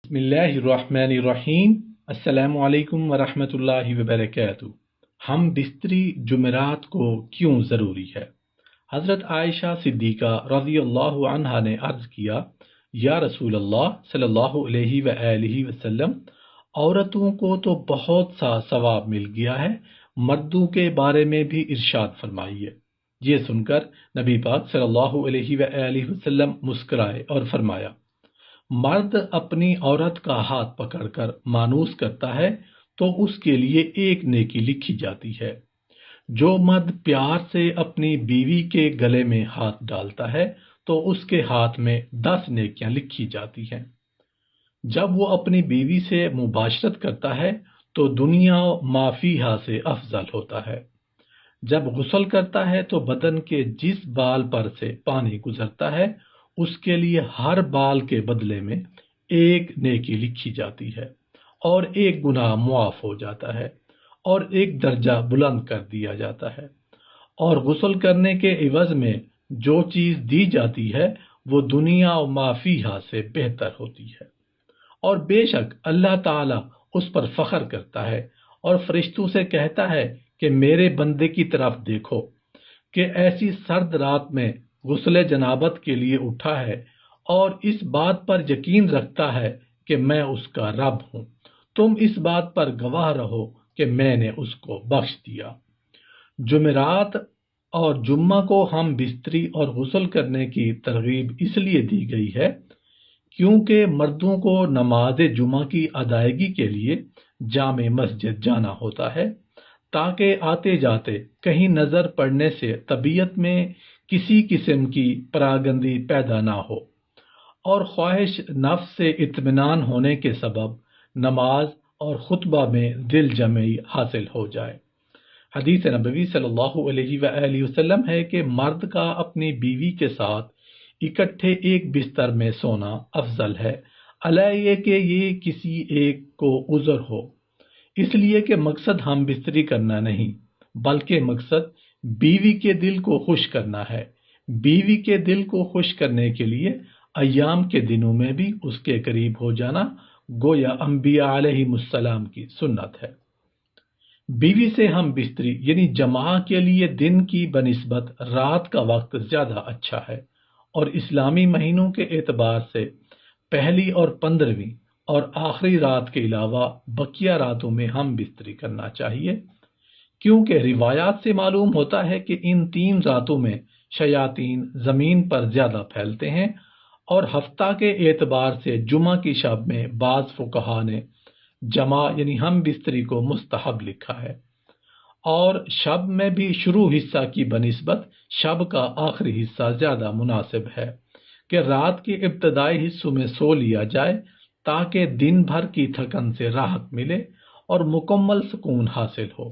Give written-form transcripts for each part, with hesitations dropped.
بسم اللہ الرحمن الرحیم۔ السلام علیکم ورحمۃ اللہ وبرکاتہ۔ ہم بستری جمعرات کو کیوں ضروری ہے؟ حضرت عائشہ صدیقہ رضی اللہ عنہا نے عرض کیا، یا رسول اللہ صلی اللہ علیہ وآلہ وسلم، عورتوں کو تو بہت سا ثواب مل گیا ہے، مردوں کے بارے میں بھی ارشاد فرمائیے۔ یہ سن کر نبی پاک صلی اللہ علیہ وآلہ وسلم مسکرائے اور فرمایا، مرد اپنی عورت کا ہاتھ پکڑ کر مانوس کرتا ہے تو اس کے لیے ایک نیکی لکھی جاتی ہے۔ جو مرد پیار سے اپنی بیوی کے گلے میں ہاتھ ڈالتا ہے تو اس کے ہاتھ میں 10 نیکیاں لکھی جاتی ہیں۔ جب وہ اپنی بیوی سے مباشرت کرتا ہے تو دنیا ما فیہا سے افضل ہوتا ہے۔ جب غسل کرتا ہے تو بدن کے جس بال پر سے پانی گزرتا ہے اس کے لیے ہر بال کے بدلے میں ایک نیکی لکھی جاتی ہے، اور ایک گناہ معاف ہو جاتا ہے، اور ایک درجہ بلند کر دیا جاتا ہے۔ اور غسل کرنے کے عوض میں جو چیز دی جاتی ہے وہ دنیا و ما فیہا سے بہتر ہوتی ہے۔ اور بے شک اللہ تعالیٰ اس پر فخر کرتا ہے اور فرشتوں سے کہتا ہے کہ میرے بندے کی طرف دیکھو کہ ایسی سرد رات میں غسل جنابت کے لیے اٹھا ہے اور اس بات پر یقین رکھتا ہے کہ میں اس کا رب ہوں۔ تم اس بات پر گواہ رہو کہ میں نے اس کو بخش دیا۔ جمعرات اور جمعہ کو ہم بستری اور غسل کرنے کی ترغیب اس لیے دی گئی ہے کیونکہ مردوں کو نماز جمعہ کی ادائیگی کے لیے جامع مسجد جانا ہوتا ہے، تاکہ آتے جاتے کہیں نظر پڑنے سے طبیعت میں کسی قسم کی پراگندی پیدا نہ ہو، اور خواہش نفس سے اطمینان ہونے کے سبب نماز اور خطبہ میں دل جمعی حاصل ہو جائے۔ حدیث نبوی صلی اللہ علیہ وآلہ وسلم ہے کہ مرد کا اپنی بیوی کے ساتھ اکٹھے ایک بستر میں سونا افضل ہے، علیہ کہ یہ کسی ایک کو عذر ہو۔ اس لیے کہ مقصد ہم بستری کرنا نہیں، بلکہ مقصد بیوی کے دل کو خوش کرنا ہے۔ بیوی کے دل کو خوش کرنے کے لیے ایام کے دنوں میں بھی اس کے قریب ہو جانا گویا انبیاء علیہ السلام کی سنت ہے۔ بیوی سے ہم بستری یعنی جماع کے لیے دن کی بنسبت رات کا وقت زیادہ اچھا ہے، اور اسلامی مہینوں کے اعتبار سے پہلی اور 15ویں اور آخری رات کے علاوہ بقیہ راتوں میں ہم بستری کرنا چاہیے، کیونکہ روایات سے معلوم ہوتا ہے کہ ان 3 راتوں میں شیاطین زمین پر زیادہ پھیلتے ہیں، اور ہفتہ کے اعتبار سے جمعہ کی شب میں بعض فقہا نے جماع یعنی ہم بستری کو مستحب لکھا ہے، اور شب میں بھی شروع حصہ کی بنسبت شب کا آخری حصہ زیادہ مناسب ہے کہ رات کے ابتدائی حصوں میں سو لیا جائے تاکہ دن بھر کی تھکن سے راحت ملے اور مکمل سکون حاصل ہو۔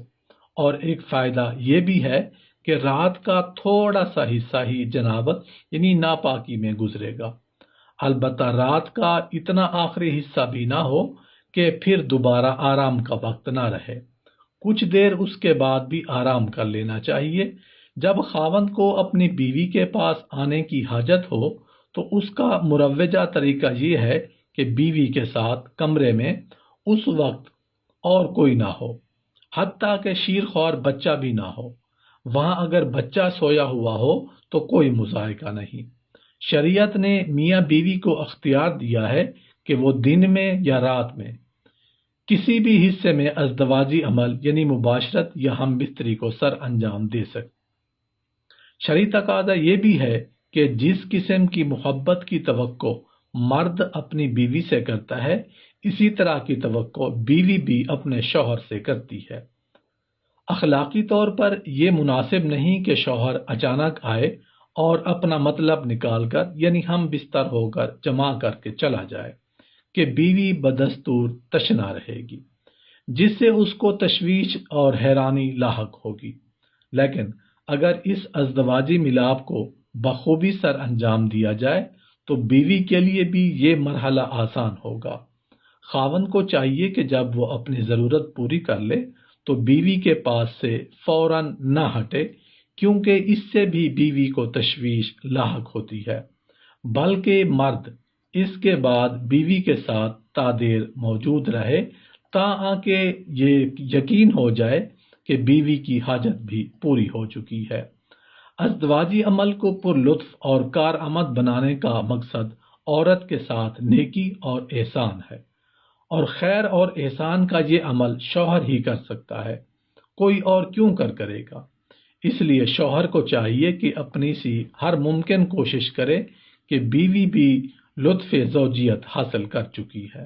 اور ایک فائدہ یہ بھی ہے کہ رات کا تھوڑا سا حصہ ہی جنابت یعنی ناپاکی میں گزرے گا، البتہ رات کا اتنا آخری حصہ بھی نہ ہو کہ پھر دوبارہ آرام کا وقت نہ رہے۔ کچھ دیر اس کے بعد بھی آرام کر لینا چاہیے۔ جب خاوند کو اپنی بیوی کے پاس آنے کی حاجت ہو تو اس کا مروجہ طریقہ یہ ہے کہ بیوی کے ساتھ کمرے میں اس وقت اور کوئی نہ ہو، حتیٰ کہ شیرخوار بچہ بھی نہ ہو۔ وہاں اگر بچہ سویا ہوا ہو تو کوئی مضائقہ نہیں۔ شریعت نے میاں بیوی کو اختیار دیا ہے کہ وہ دن میں یا رات میں کسی بھی حصے میں ازدواجی عمل یعنی مباشرت یا ہم بستری کو سر انجام دے سکتے۔ شرعی تقاضا یہ بھی ہے کہ جس قسم کی محبت کی توقع مرد اپنی بیوی سے کرتا ہے، اسی طرح کی توقع بیوی بھی اپنے شوہر سے کرتی ہے۔ اخلاقی طور پر یہ مناسب نہیں کہ شوہر اچانک آئے اور اپنا مطلب نکال کر یعنی ہم بستر ہو کر جمع کر کے چلا جائے کہ بیوی بدستور تشنا رہے گی، جس سے اس کو تشویش اور حیرانی لاحق ہوگی۔ لیکن اگر اس ازدواجی ملاپ کو بخوبی سر انجام دیا جائے تو بیوی کے لیے بھی یہ مرحلہ آسان ہوگا۔ خاوند کو چاہیے کہ جب وہ اپنی ضرورت پوری کر لے تو بیوی کے پاس سے فوراً نہ ہٹے، کیونکہ اس سے بھی بیوی کو تشویش لاحق ہوتی ہے، بلکہ مرد اس کے بعد بیوی کے ساتھ تا دیر موجود رہے تاکہ یہ یقین ہو جائے کہ بیوی کی حاجت بھی پوری ہو چکی ہے۔ ازدواجی عمل کو پر لطف اور کارآمد بنانے کا مقصد عورت کے ساتھ نیکی اور احسان ہے، اور خیر اور احسان کا یہ عمل شوہر ہی کر سکتا ہے، کوئی اور کیوں کرے گا؟ اس لیے شوہر کو چاہیے کہ اپنی سی ہر ممکن کوشش کرے کہ بیوی بھی لطف زوجیت حاصل کر چکی ہے۔